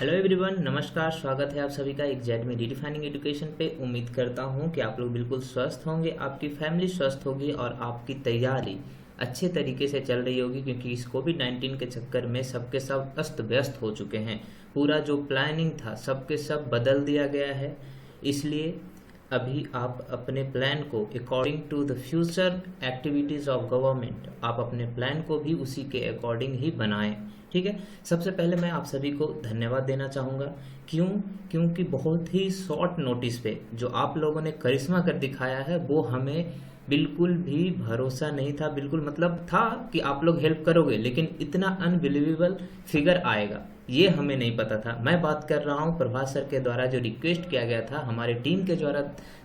Hello everyone, नमस्कार। स्वागत है आप सभी का एग्जैक्ट में रीडिफाइनिंग एजुकेशन पे। उम्मीद करता हूँ कि आप लोग बिल्कुल स्वस्थ होंगे, आपकी फैमिली स्वस्थ होगी और आपकी तैयारी अच्छे तरीके से चल रही होगी, क्योंकि इस कोविड-19 के चक्कर में सबके सब अस्त व्यस्त हो चुके हैं। पूरा जो प्लानिंग था सबके सब बदल दिया गया है। इसलिए अभी आप अपने प्लान को according to the future activities of government, आप अपने प्लान को भी उसी के अकॉर्डिंग ही बनाएं। ठीक है। सबसे पहले मैं आप सभी को धन्यवाद देना चाहूँगा। क्यों? क्योंकि बहुत ही शॉर्ट नोटिस पे जो आप लोगों ने करिश्मा कर दिखाया है वो हमें बिल्कुल भी भरोसा नहीं था। बिल्कुल मतलब था कि आप लोग हेल्प करोगे, लेकिन इतना अनबिलीवेबल फिगर आएगा ये हमें नहीं पता था। मैं बात कर रहा हूँ प्रभात सर के द्वारा जो रिक्वेस्ट किया गया था, हमारे टीम के द्वारा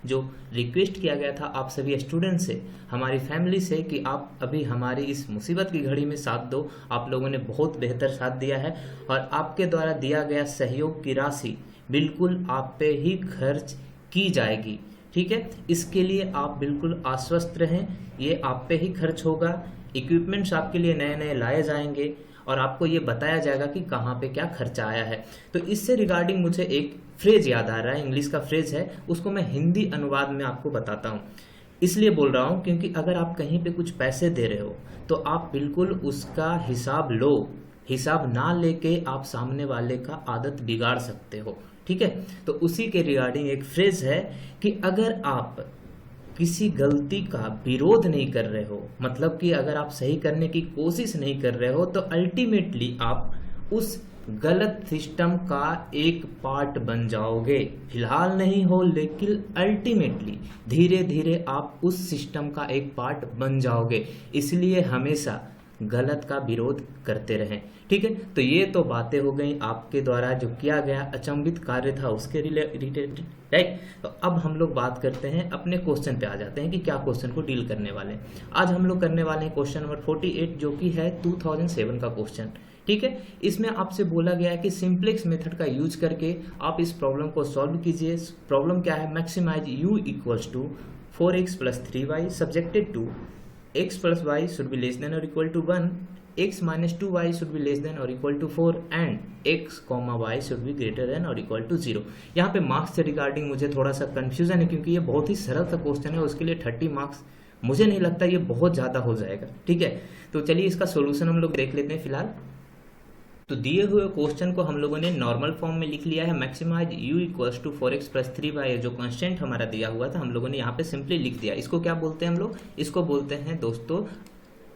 जो रिक्वेस्ट किया गया था आप सभी स्टूडेंट से, हमारी फैमिली से, कि आप अभी हमारी इस मुसीबत की घड़ी में साथ दो। आप लोगों ने बहुत बेहतर साथ दिया है और आपके द्वारा दिया गया सहयोग की राशि बिल्कुल आप पे ही खर्च की जाएगी। ठीक है। इसके लिए आप बिल्कुल आश्वस्त रहें, ये आप पे ही खर्च होगा। इक्विपमेंट्स आपके लिए नए नए लाए जाएंगे और आपको ये बताया जाएगा कि कहाँ पे क्या खर्चा आया है। तो इससे रिगार्डिंग मुझे एक फ्रेज याद आ रहा है, इंग्लिश का फ्रेज है, उसको मैं हिंदी अनुवाद में आपको बताता हूँ। इसलिए बोल रहा हूँ क्योंकि अगर आप कहीं पे कुछ पैसे दे रहे हो तो आप बिल्कुल उसका हिसाब लो। हिसाब ना लेके आप सामने वाले का आदत बिगाड़ सकते हो। ठीक है। तो उसी के रिगार्डिंग एक फ्रेज है कि अगर आप किसी गलती का विरोध नहीं कर रहे हो, मतलब कि अगर आप सही करने की कोशिश नहीं कर रहे हो, तो अल्टीमेटली आप उस गलत सिस्टम का एक पार्ट बन जाओगे। फिलहाल नहीं हो, लेकिन अल्टीमेटली धीरे धीरे आप उस सिस्टम का एक पार्ट बन जाओगे। इसलिए हमेशा गलत का विरोध करते रहें। ठीक है। तो ये तो बातें हो गई आपके द्वारा जो किया गया अचंभित कार्य था उसके रिलेटेड, राइट। तो अब हम लोग बात करते हैं, अपने क्वेश्चन पे आ जाते हैं कि क्या क्वेश्चन को डील करने वाले हैं। आज हम लोग करने वाले हैं क्वेश्चन नंबर 48, जो कि है 2007 का क्वेश्चन। ठीक है। इसमें आपसे बोला गया है कि सिंप्लेक्स मेथड का यूज करके आप इस प्रॉब्लम को सॉल्व कीजिए। प्रॉब्लम क्या है? Maximise u equals to 4x plus 3y subjected to x plus y should be less than or equal to 1, x minus 2y should be less than or equal to 4 and x comma y should be greater than or equal to 0। यहाँ पे marks से regarding मुझे थोड़ा सा confusion है, क्योंकि ये बहुत ही सरल सा क्वेश्चन है। उसके लिए 30 मार्क्स मुझे नहीं लगता ये बहुत ज़्यादा हो जाएगा। ठीक है। तो चलिए इसका सोल्यूशन हम लोग देख लेते हैं फिलहाल। तो दिए हुए क्वेश्चन को हम लोगों ने नॉर्मल फॉर्म में लिख लिया है। Maximise u equals to 4x plus 3y, जो कांस्टेंट हमारा दिया हुआ था हम लोगों ने यहाँ पे सिंपली लिख दिया। इसको क्या बोलते हैं हम लोग? इसको बोलते हैं दोस्तों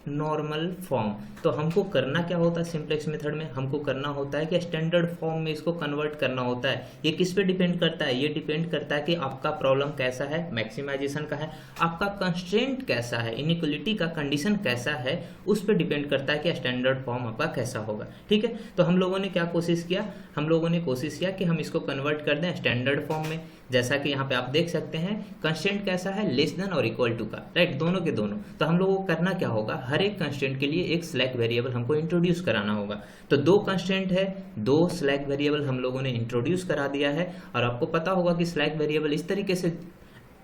नॉर्मल फॉर्म। तो हमको करना क्या होता है सिंप्लेक्स मेथड में? हमको करना होता है कि स्टैंडर्ड फॉर्म में इसको कन्वर्ट करना होता है। ये किस पे डिपेंड करता है? ये डिपेंड करता है कि आपका प्रॉब्लम कैसा है, मैक्सिमाइजेशन का है, आपका कंस्ट्रेंट कैसा है, इनइक्वलिटी का कंडीशन कैसा है, उस पर डिपेंड करता है कि स्टैंडर्ड फॉर्म आपका कैसा होगा। ठीक है। तो हम लोगों ने क्या कोशिश किया? हम लोगों ने कोशिश किया कि हम इसको कन्वर्ट कर दें स्टैंडर्ड फॉर्म में। जैसा कि यहाँ पे आप देख सकते हैं कंस्टेंट कैसा है, लेस देन और इक्वल टू का, राइट, दोनों के दोनों। तो हम लोगों को करना क्या होगा? हर एक कंस्टेंट के लिए एक स्लैक वेरिएबल हमको इंट्रोड्यूस कराना होगा। तो 2 कंस्टेंट है, 2 स्लैक वेरिएबल हम लोगों ने इंट्रोड्यूस करा दिया है। और आपको पता होगा कि स्लैक वेरिएबल इस तरीके से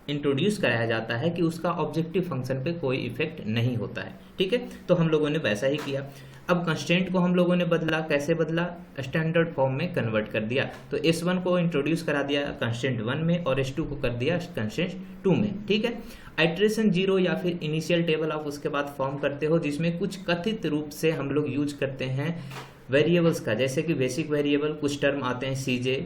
इंट्रोड्यूस कराया जाता है कि उसका ऑब्जेक्टिव फंक्शन पे कोई इफेक्ट नहीं होता है। ठीक है। तो हम लोगों ने वैसा ही किया। अब कंस्टेंट को हम लोगों ने बदला, कैसे बदला? स्टैंडर्ड फॉर्म में कन्वर्ट कर दिया। तो S1 को इंट्रोड्यूस करा दिया कंस्टेंट 1 में और S2 को कर दिया कंस्टेंट 2 में। ठीक है। आइट्रेशन 0 या फिर इनिशियल टेबल आप उसके बाद फॉर्म करते हो, जिसमें कुछ कथित रूप से हम लोग यूज करते हैं वेरिएबल्स का, जैसे कि बेसिक वेरिएबल, कुछ टर्म आते हैं CJ,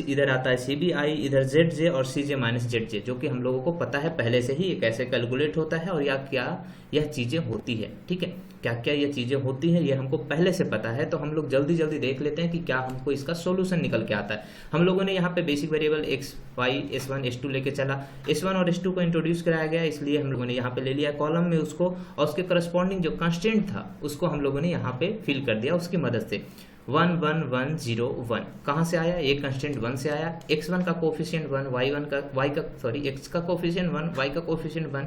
इधर आता है CBI, इधर ZJ और CJ माइनस ZJ, जो कि हम लोगों को पता है पहले से ही ये कैसे कैलकुलेट होता है और या क्या यह चीज़ें होती है। ठीक है। क्या क्या ये चीज़ें होती हैं ये हमको पहले से पता है। तो हम लोग जल्दी जल्दी देख लेते हैं कि क्या हमको इसका सॉल्यूशन निकल के आता है। हम लोगों ने यहाँ पे basic variable x, y, S1, S2 लेके चला। S1 और S2 को इंट्रोड्यूस कराया गया, इसलिए हम लोगों ने यहाँ पे ले लिया कॉलम में उसको, और उसके करस्पॉन्डिंग जो कंस्टेंट था उसको हम लोगों ने यहाँ पे फिल कर दिया उसकी मदद से। 1 1 1 0 1 कहाँ से आया? ये कंस्टेंट 1 से आया। x1 का कोफिशिएंट 1, x का कोफिशिएंट 1, y का कोफिशिएंट 1,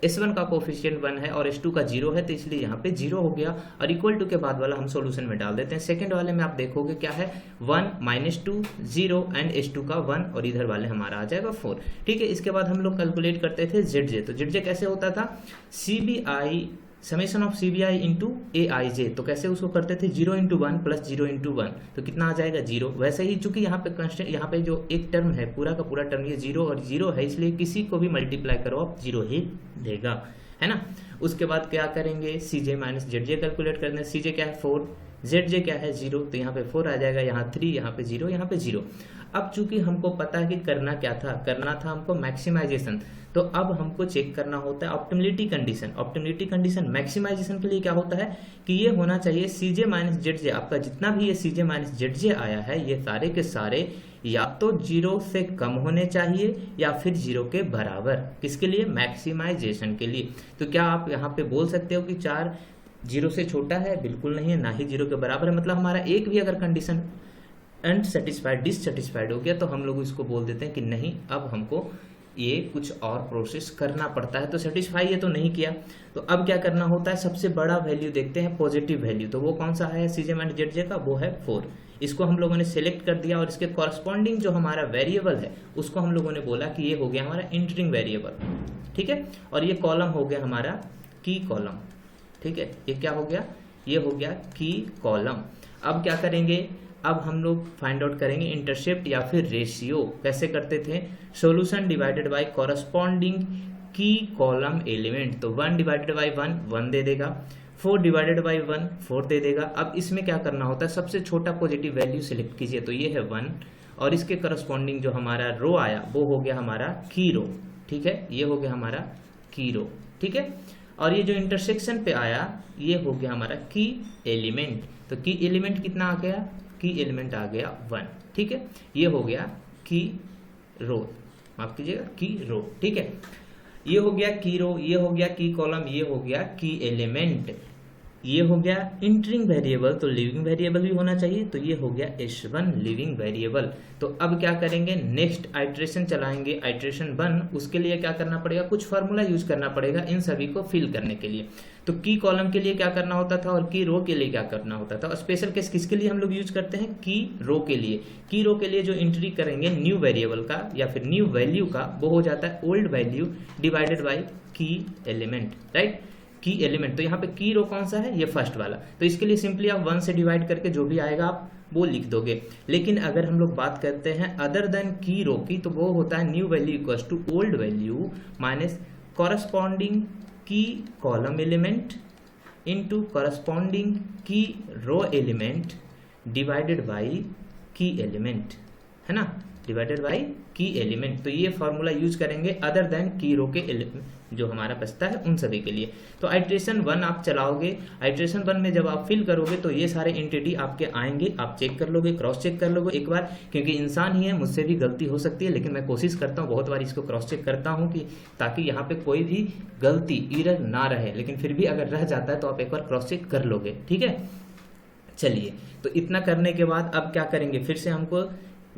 S1 का कोफिशिएंट 1 है और S2 का 0 है, तो इसलिए यहाँ पे 0 हो गया। और इक्वल टू के बाद वाला हम सॉल्यूशन में डाल देते हैं। सेकंड वाले में आप देखोगे क्या है? 1 -2 0 एंड S2 का 1 और इधर वाले हमारा आ जाएगा 4। ठीक है। इसके बाद हम लोग कैलकुलेट करते थे ZJ। तो ZJ कैसे होता था? CBI summation of CBI into AIJ, तो कैसे उसको करते थे 0 इंटू 1 प्लस 0 इंटू 1, तो कितना आ जाएगा 0। वैसे ही चूंकि यहाँ पे कंस्टेंट, यहाँ पे जो एक टर्म है पूरा का पूरा टर्म ये 0 और 0 है, इसलिए किसी को भी मल्टीप्लाई करो आप 0 ही देगा, है ना। उसके बाद क्या करेंगे, CJ माइनस ZJ कैलकुलेट करते हैं। CJ क्या है 4, ZJ क्या है 0, तो यहाँ पे 4 आ जाएगा, यहाँ 3, यहाँ पे 0, यहाँ पे 0। अब चूंकि हमको पता है कि करना क्या था, करना था हमको मैक्सिमाइजेशन, तो अब हमको चेक करना होता है optimality condition. Optimality condition maximisation के लिए क्या होता है कि ये होना चाहिए CJ माइनस ZJ, आपका जितना भी ये CJ माइनस ZJ आया है ये सारे के सारे या तो 0 से कम होने चाहिए या फिर 0 के बराबर, किसके लिए, मैक्सिमाइजेशन के लिए। तो क्या आप यहाँ पे बोल सकते हो कि 4 0 से छोटा है, बिल्कुल नहीं है, ना ही 0 के बराबर है। मतलब हमारा एक भी अगर कंडीशन अनसेटिस्फाइड डिससेटिस्फाइड हो गया तो हम लोग इसको बोल देते हैं कि नहीं, अब हमको ये कुछ और प्रोसेस करना पड़ता है। तो सेटिस्फाई ये तो नहीं किया, तो अब क्या करना होता है, सबसे बड़ा वैल्यू देखते हैं, पॉजिटिव वैल्यू। तो वो कौन सा है CJ माइनस ZJ का, वो है 4। इसको हम लोगों ने सिलेक्ट कर दिया और इसके कॉरस्पॉन्डिंग जो हमारा वेरिएबल है उसको हम लोगों ने बोला कि ये हो गया हमारा इंटरिंग वेरिएबल, ठीक है। और ये कॉलम हो गया हमारा की कॉलम, ठीक है। ये क्या हो गया, ये हो गया की कॉलम। अब क्या करेंगे, अब हम लोग फाइंड आउट करेंगे इंटरसेप्ट या फिर रेशियो। कैसे करते थे, solution divided by corresponding key column element. तो 1 डिवाइडेड बाय 1 1 दे देगा, 4 डिवाइडेड बाय 1 4 दे देगा। अब इसमें क्या करना होता है, सबसे छोटा पॉजिटिव वैल्यू सिलेक्ट कीजिए, तो ये है 1 और इसके करस्पॉन्डिंग जो हमारा रो आया वो हो गया हमारा की रो, ठीक है। ये हो गया हमारा की रो, ठीक है। और ये जो इंटरसेक्शन पे आया ये हो गया हमारा की एलिमेंट। तो की एलिमेंट कितना आ गया, की एलिमेंट आ गया 1, ठीक है। ये हो गया की रो, माफ कीजिएगा की रो, ठीक है। ये हो गया की रो, ये हो गया की कॉलम, ये हो गया की एलिमेंट, ये हो गया इंटरिंग वेरिएबल। तो लिविंग वेरिएबल भी होना चाहिए, तो ये हो गया S1 लिविंग वेरिएबल। तो अब क्या करेंगे, नेक्स्ट आइट्रेशन चलाएंगे, आइट्रेशन 1। उसके लिए क्या करना पड़ेगा, कुछ फार्मूला यूज करना पड़ेगा इन सभी को फिल करने के लिए। तो की कॉलम के लिए क्या करना होता था और की रो के लिए क्या करना होता था। स्पेशल केस किसके लिए हम लोग यूज करते हैं, की रो के लिए। की रो के लिए जो एंट्री करेंगे न्यू वेरिएबल का या फिर न्यू वैल्यू का, वो हो जाता है old value divided by key element, right. की एलिमेंट, तो यहाँ पे की रो कौन सा है, ये फर्स्ट वाला। तो इसके लिए सिंपली आप 1 से डिवाइड करके जो भी आएगा आप वो लिख दोगे। लेकिन अगर हम लोग बात करते हैं अदर देन की रो की, तो वो होता है new value equals to old value minus corresponding key column element into corresponding key row element divided by key element, है ना, डिवाइडेड बाई की एलिमेंट। तो ये फॉर्मूला यूज करेंगे अदर देन की रो के जो हमारा बचता है उन सभी के लिए। तो आइट्रेशन 1 आप चलाओगे, आइट्रेशन 1 में जब आप फिल करोगे तो ये सारे एंटिटी आपके आएंगे, आप चेक कर लोगे, क्रॉस चेक कर लोगे एक बार, क्योंकि इंसान ही है, मुझसे भी गलती हो सकती है, लेकिन मैं कोशिश करता हूँ बहुत बार इसको क्रॉस चेक करता हूँ कि ताकि यहाँ पे कोई भी गलती एरर ना रहे। लेकिन फिर भी अगर रह जाता है तो आप एक बार क्रॉस चेक कर लोगे, ठीक है। चलिए, तो इतना करने के बाद अब क्या करेंगे, फिर से हमको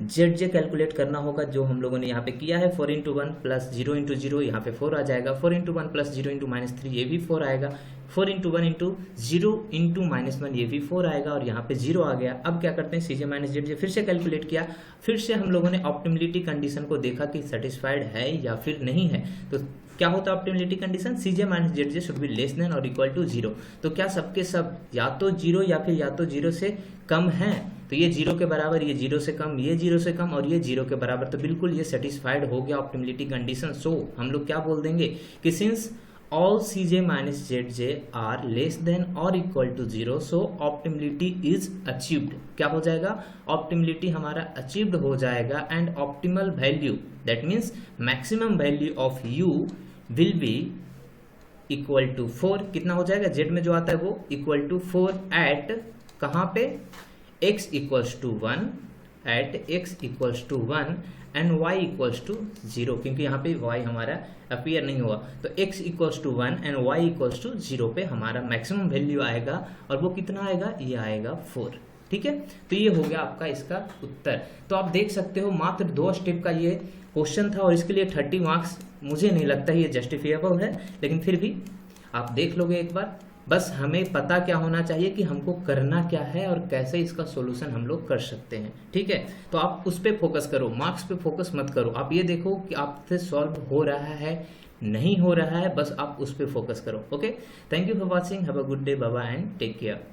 ZJ कैलकुलेट करना होगा, जो हम लोगों ने यहाँ पे किया है। 4 इंटू 1 प्लस 0 इंटू 0, यहाँ पे 4 आ जाएगा। 4 इंटू 1 प्लस 0 इंटू माइनस 3, ये भी 4 आएगा। 4 इंटू 1 इंटू 0 इंटू माइनस 1, ये भी 4 आएगा और यहाँ पे 0 आ गया। अब क्या करते हैं, CJ माइनस ZJ फिर से कैलकुलेट किया, फिर से हम लोगों ने ऑप्टिमलिटी कंडीशन को देखा कि सेटिस्फाइड है या फिर नहीं है। तो क्या होता है optimality condition, CJ minus ZJ should be less than और इक्वल टू 0। तो क्या सबके सब या तो 0 या फिर या तो 0 से कम है, तो ये 0 के बराबर, ये 0 से कम, ये 0 से कम और ये 0 के बराबर, तो बिल्कुल ये सेटिस्फाइड हो गया ऑप्टिमलिटी कंडीशन। सो हम लोग क्या बोल देंगे कि since all CJ minus ZJ are less than or equal to 0, so optimality is achieved। क्या हो जाएगा, ऑप्टिमलिटी हमारा अचीव्ड हो जाएगा and optimal value that means maximum value of u will be equal to 4। कितना हो जाएगा, z में जो आता है वो इक्वल टू 4 एट कहाँ पे, x equals to 1, at x equals to 1 and y equals to 0, क्योंकि यहाँ पे y हमारा अपीयर नहीं हुआ। तो x equals to 1 and y equals to 0 पे हमारा मैक्सिमम वैल्यू आएगा और वो कितना आएगा, ये आएगा 4, ठीक है। तो ये हो गया आपका इसका उत्तर। तो आप देख सकते हो मात्र 2 स्टेप का ये क्वेश्चन था और इसके लिए 30 मार्क्स मुझे नहीं लगता ये जस्टिफिएबल है, लेकिन फिर भी आप देख लोगे एक बार। बस हमें पता क्या होना चाहिए कि हमको करना क्या है और कैसे इसका सॉल्यूशन हम लोग कर सकते हैं, ठीक है। तो आप उस पर फोकस करो, मार्क्स पे फोकस मत करो। आप ये देखो कि आपसे सॉल्व हो रहा है नहीं हो रहा है, बस आप उस पर फोकस करो। Okay, thank you for watching, have a good day, bye bye and take care.